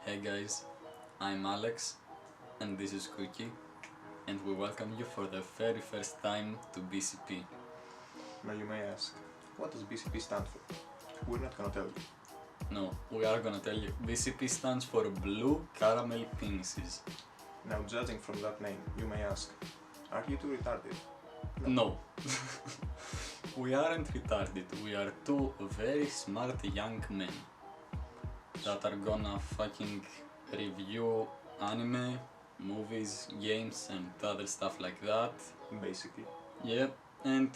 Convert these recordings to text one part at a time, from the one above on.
Hey guys, I'm Alex and this is Cookie and we welcome you for the very first time to BCP. Now you may ask, what does BCP stand for? We're not gonna tell you. No, we are gonna tell you. BCP stands for Blue Caramel Penises. Now judging from that name, you may ask, are you too retarded? No. We aren't retarded, we are two very smart young men that are gonna fucking review anime, movies, games and other stuff like that. Basically. Yep, and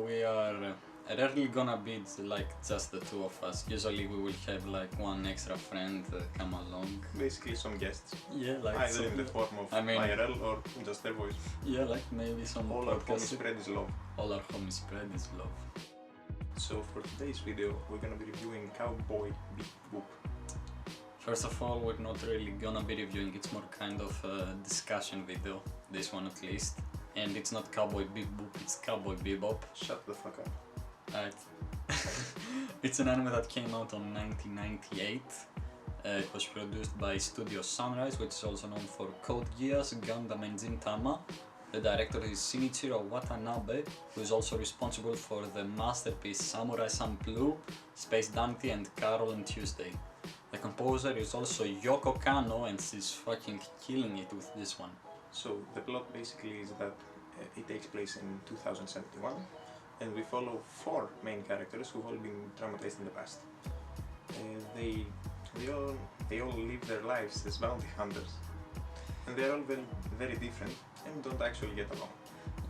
we are rarely gonna be like just the two of us. Usually we will have like one extra friend come along. Basically some guests. Yeah, like either in the form of IRL or just their voice. Yeah, like maybe some All our homies spread is love. All our homies spread is love. So for today's video, we're gonna be reviewing Cowboy Bebop. First of all, we're not really gonna be reviewing, it's more kind of a discussion video, this one at least. And it's not Cowboy Bebop, it's Cowboy Bebop. Shut the fuck up. Right. It's an anime that came out in 1998. It was produced by Studio Sunrise, which is also known for Code Geass, Gundam and Gintama. The director is Shinichiro Watanabe, who is also responsible for the masterpiece Samurai Champloo, Space Dandy and Carol and Tuesday. The composer is also Yoko Kanno and she's fucking killing it with this one. So the plot basically is that it takes place in 2071 and we follow four main characters who've all been traumatized in the past. They all live their lives as bounty hunters and they're all very different and don't actually get along.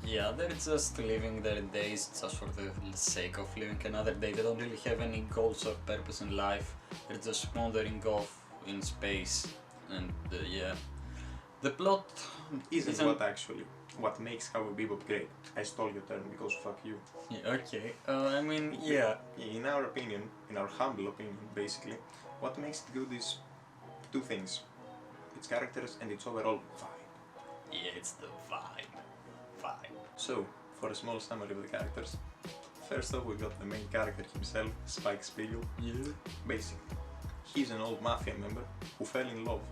Yeah, they're just living their days just for the sake of living another day. They don't really have any goals or purpose in life. They're just wandering off in space and yeah. The plot isn't what makes Cowboy Bebop great. I stole your term because fuck you. Yeah, okay, I mean, yeah. In our opinion, in our humble opinion basically, what makes it good is two things. Its characters and its overall vibe. Yeah, it's the vibe. So, for a small summary of the characters. First off, we got the main character himself, Spike Spiegel. Yeah. Basically, he's an old mafia member who fell in love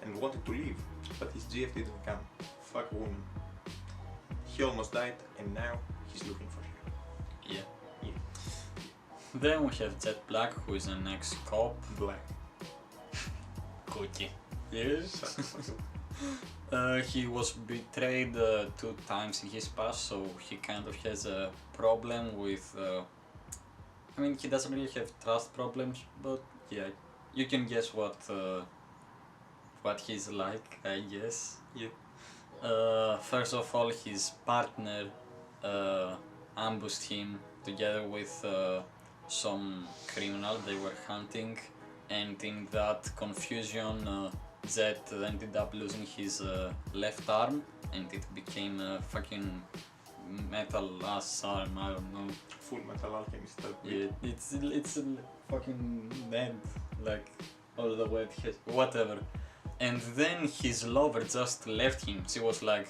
and wanted to leave, but his GF didn't come. Fuck woman. He almost died and now he's looking for her. Yeah. Yeah. Then we have Jet Black, who is an ex-cop. Black. Cookie. Yes. Shut the fuck up. He was betrayed 2 times in his past, so he kind of has a problem with... I mean, he doesn't really have trust problems, but yeah, you can guess what he's like, I guess. Yeah. First of all, his partner ambushed him together with some criminal they were hunting, and in that confusion Zed ended up losing his left arm and it became a fucking metal ass arm, I don't know. Full Metal Alchemist type. Yeah, it's fucking dead, like all the way it has, whatever. And then his lover just left him. She was like,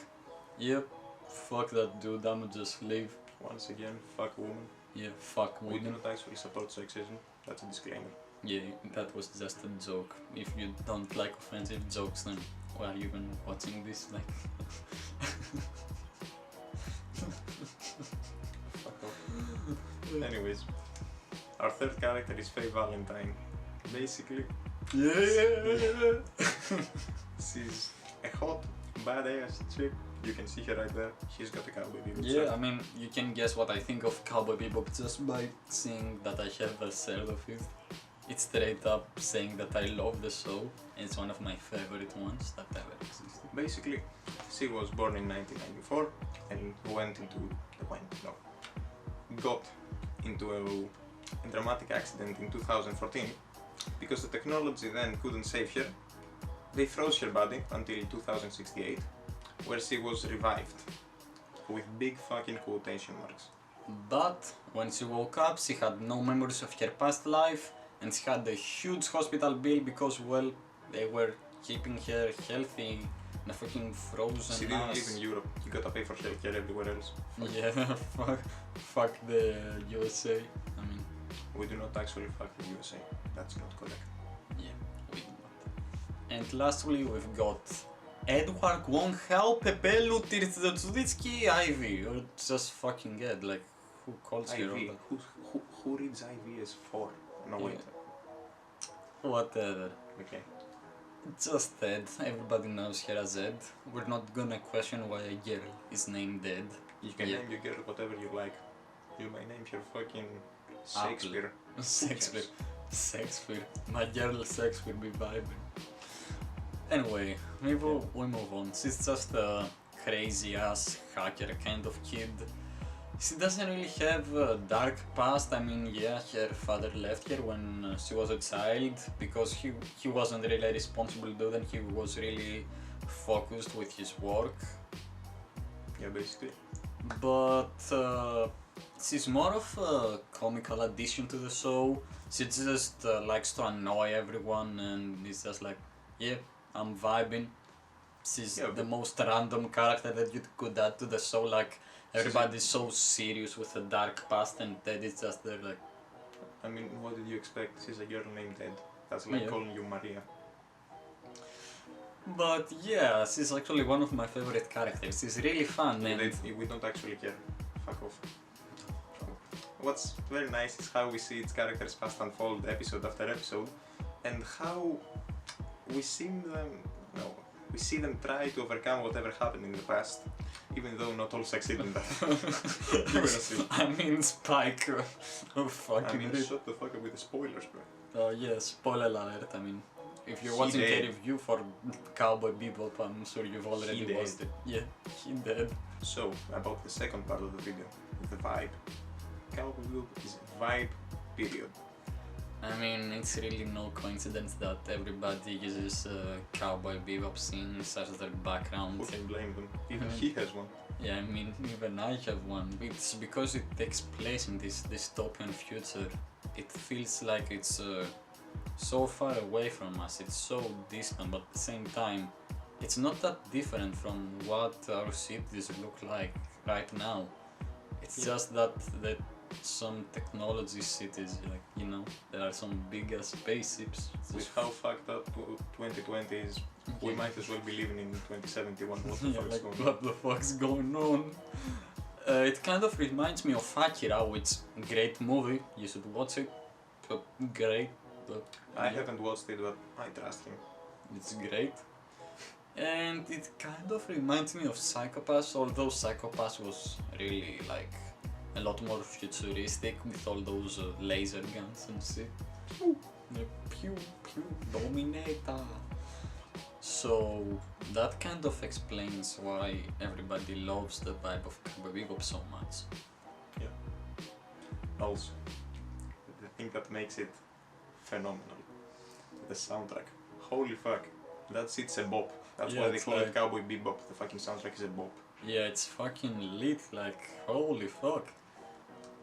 yep, fuck that dude, I'ma just leave. Once again, fuck woman. Yeah, fuck woman. We do not actually support sexism, that's a disclaimer. Yeah, that was just a joke. If you don't like offensive jokes, then why are you even watching this? Like, fuck off. Anyways, our third character is Faye Valentine. Basically, yeah. she's a hot, badass chick. You can see her right there. She's got a Cowboy Bebop. Yeah, I mean, you can guess what I think of Cowboy Bebop just by seeing that I have a shirt of it. It's straight up saying that I love the show. It's one of my favorite ones that ever existed. Basically, she was born in 1994 and got into a dramatic accident in 2014 because the technology then couldn't save her. They froze her body until 2068, where she was revived with big fucking quotation marks. But when she woke up, she had no memories of her past life and she had a huge hospital bill because, well, they were keeping her healthy in a fucking frozen She didn't live in Europe, you gotta pay for healthcare everywhere else. Yeah, fuck the USA, I mean... We do not actually fuck the USA, that's not correct. Yeah, we do not. And lastly, we've got Edward Wong Hao Pepelu Tirtsutsky Ivy, or just fucking Ed, like who calls her all IV. that? Who reads IV as 4? No, wait. Whatever. Okay. Just Ed. Everybody knows her as Ed. We're not gonna question why a girl is named Ed. You can name your girl whatever you like. You may name her fucking Shakespeare. Shakespeare. Shakespeare. My girl Shakespeare be vibing. Anyway, maybe we move on. She's just a crazy ass hacker kind of kid. She doesn't really have a dark past. I mean, yeah, her father left her when she was a child because he wasn't really a responsible dude and he was really focused with his work. Yeah, basically. But she's more of a comical addition to the show. She just likes to annoy everyone and it's just like, yeah, I'm vibing. She's the most random character that you could add to the show. Like, everybody's so serious with a dark past and Ted is just there like... I mean, what did you expect? She's a girl named Ted. That's like calling you Maria. But yeah, she's actually one of my favorite characters. She's really fun, man. We don't actually care. Fuck off. What's very nice is how we see its characters past unfold episode after episode, and how we see them try to overcome whatever happened in the past, even though not all succeed in that. You're gonna see. I mean, Spike. Oh fucking shut the fuck up with the spoilers, bro. Oh yeah, spoiler alert. I mean, if you're watching a review for Cowboy Bebop, I'm sure you've already watched it. Yeah, he did. So, about the second part of the video, the vibe. Cowboy Bebop is a vibe, period. I mean, it's really no coincidence that everybody uses Cowboy Bebop scenes as their background. Who can blame them? Even he has one. Yeah, I mean, even I have one. It's because it takes place in this dystopian future. It feels like it's so far away from us, it's so distant, but at the same time, it's not that different from what our cities look like right now. It's just that some technology cities, like, you know, there are some bigger spaceships. With how fucked up 2020 is, we might as well be living in 2071. What the fuck's going on? What the fuck's going on? It kind of reminds me of Akira, which great movie, you should watch it. Great. I haven't watched it, but I trust him. It's great. And it kind of reminds me of Psychopass, although Psychopass was really like a lot more futuristic with all those laser guns and shit. Pew, pew, pew, Dominator. So that kind of explains why everybody loves the vibe of Cowboy Bebop so much. Yeah. Also, the thing that makes it phenomenal, the soundtrack. Holy fuck, that shit's a bop. That's why they call it Cowboy Bebop. The fucking soundtrack is a bop. Yeah, it's fucking lit, like, holy fuck.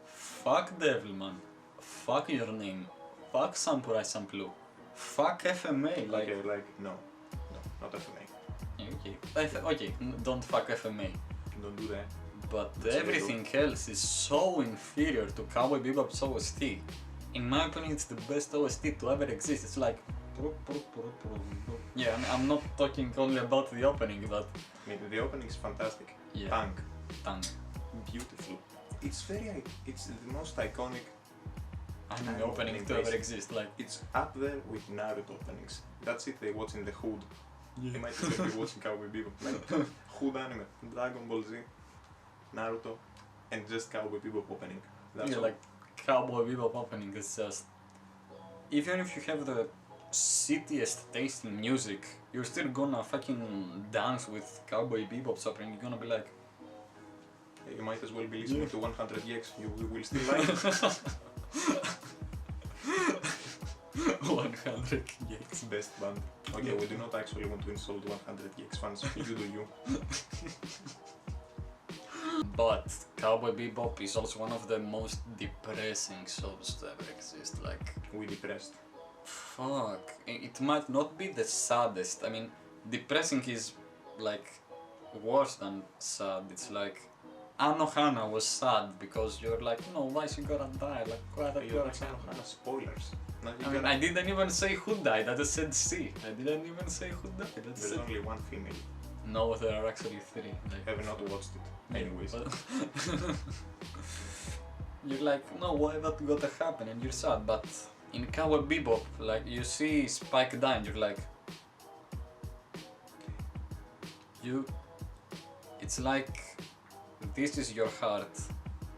Fuck Devilman. Fuck Your Name. Fuck Samurai Champloo. Fuck FMA, like... Okay, like, no, not FMA. Okay, don't fuck FMA. Don't do that. But everything else is so inferior to Cowboy Bebop's OST. In my opinion, it's the best OST to ever exist. It's like... Yeah, I'm not talking only about the opening, but... I mean, the opening is fantastic. Yeah. Tank. Beautiful. It's the most iconic anime opening to ever exist. Like, it's up there with Naruto openings. That's it. They watch in the hood. Yeah. They might as well be watching Cowboy Bebop. Like hood anime, Dragon Ball Z, Naruto, and just Cowboy Bebop opening. That's all. Like Cowboy Bebop opening is just... Even if you have the shittiest taste in music, you're still gonna fucking dance with Cowboy Bebop's opening. You're gonna be like... You might as well be listening to 100 Gex. You will still like it. 100 Gex. Best band. Okay, we do not actually want to insult 100 Gex fans. You do you. But Cowboy Bebop is also one of the most depressing shows to ever exist. Like, we depressed. Fuck. It might not be the saddest. I mean, depressing is like worse than sad. It's like Anohana was sad because you're like, no, why she gonna die? Like, why that You're gonna like happen? spoilers. No, you I mean, gotta- I didn't even say who died, I just said C. I didn't even say who died, that's There's it. only one female. No, there are actually 3. Like, I have not watched it. yeah, Anyways. but- you're like, no, why that gotta happen? And you're sad, but in Cowboy Bebop, like, you see Spike die and you're like, it's like, this is your heart,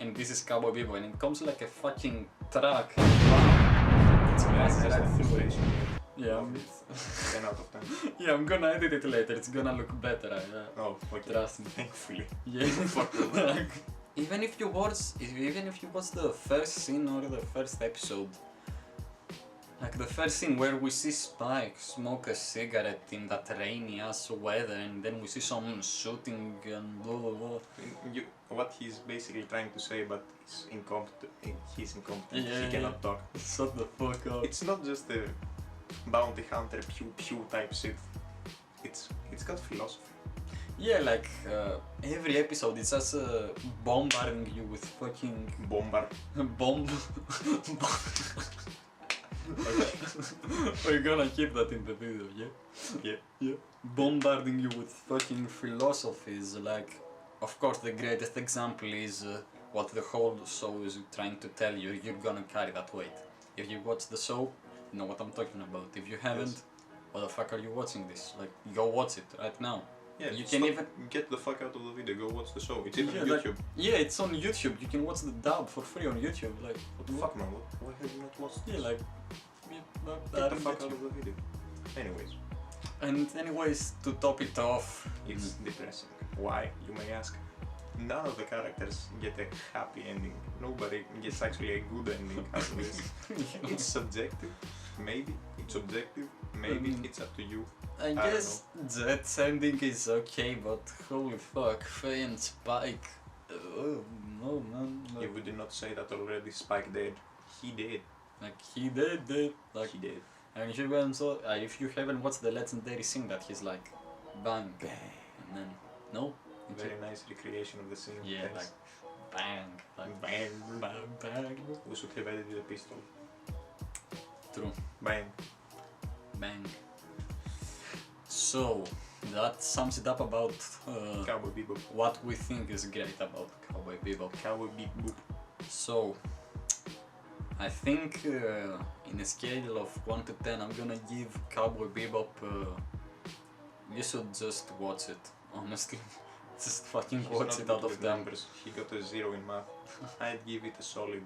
and this is Cowboy Bebop, and it comes like a fucking truck. It's That's right just through it. frustration. Yeah, Loved it. 10 out of 10. yeah, I'm gonna edit it later. It's gonna look better. Oh, okay. Trust me. Thankfully. Yeah. Fuck. Like, even if you watch the first scene or the first episode, like the first scene where we see Spike smoke a cigarette in that rainy ass weather, and then we see someone shooting and blah blah blah. What he's basically trying to say, but he's incompetent. He's incompetent. Yeah, He cannot talk. Shut the fuck up. It's not just a bounty hunter pew pew type shit. It's got philosophy. Yeah, like every episode it's just bombarding you with fucking Bombard. bomb. We're gonna keep that in the video, yeah? Yeah. Yeah. Bombarding you with fucking philosophies, like, of course the greatest example is what the whole show is trying to tell you, you're gonna carry that weight. If you watch the show, you know what I'm talking about. If you haven't, Yes. why the fuck are you watching this? Like, go watch it right now. Yeah, You stop, can even- get the fuck out of the video. Go watch the show. It's even Yeah, on like- YouTube. Yeah, it's on YouTube, you can watch the dub for free on YouTube, like, What the fuck, man? Why have you not watched Yeah, this? like, Get the fuck out of the video. Anyways, And anyways, to top it off, it's depressing. Why, you may ask? None of the characters get a happy ending. Nobody gets actually a good ending out of this. It's subjective, maybe. It's objective, maybe. It's up to you. I guess Jet's ending is okay, but holy fuck, Faye and Spike. Oh no, man. If Like, we did not say that already, Spike dead. He did. he did. Like, He did. and if you haven't watched the legendary scene that he's like, bang, and then, no? Very nice recreation of the scene. Yeah, Thanks. like, bang, like, Bang. bang. We should have edited a pistol. True, Bang. bang. So, that sums it up about Cowboy Bebop. what we think is great about Cowboy Bebop. Cowboy Bebop. So, I think in a scale of 1 to 10, I'm gonna give Cowboy Bebop. You should just watch it, honestly. Just fucking He's watch not it good out of with 10. numbers. He got a 0 in math. I'd give it a solid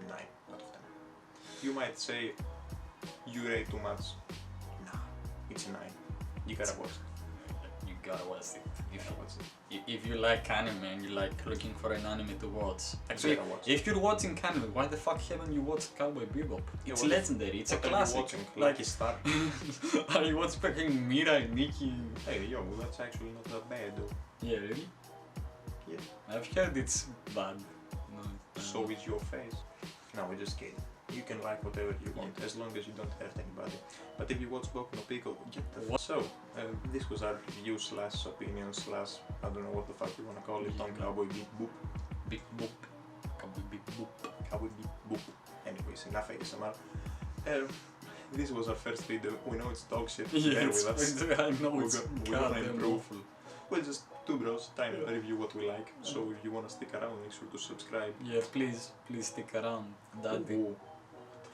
9 out of 10. You might say you rate too much. Nah, it's a 9. You gotta watch it. You gotta watch it. You gotta watch it. If you like anime and you like looking for an anime to watch. Actually, gotta watch if you're watching anime, why the fuck haven't you watched Cowboy Bebop? It's what the- legendary, it's a What are you classic. watching? Like, Lucky Star? are you watching fucking Mira and Nikki? Hey, yo, that's actually not that bad though. Yeah, really? Yeah. I've heard it's bad. No, So is your face. No, we're just kidding. You can like whatever you want, as long as you don't hurt anybody. But if you watch Boku no Pico, get the What? So, this was our review slash opinion slash, I don't know what the fuck you wanna call it, on Yeah. Cowboy Bebop. Big boop. Cowboy Big boop. Cowboy Bebop. Anyways, enough ASMR. This was our first video. We know it's dog shit. Yeah, Bear with us. I know We're it's we're gonna goddamn improve. awful. We're just two bros trying to review what we like. So if you wanna stick around, make sure to subscribe. Yeah, please stick around, daddy. Ooh.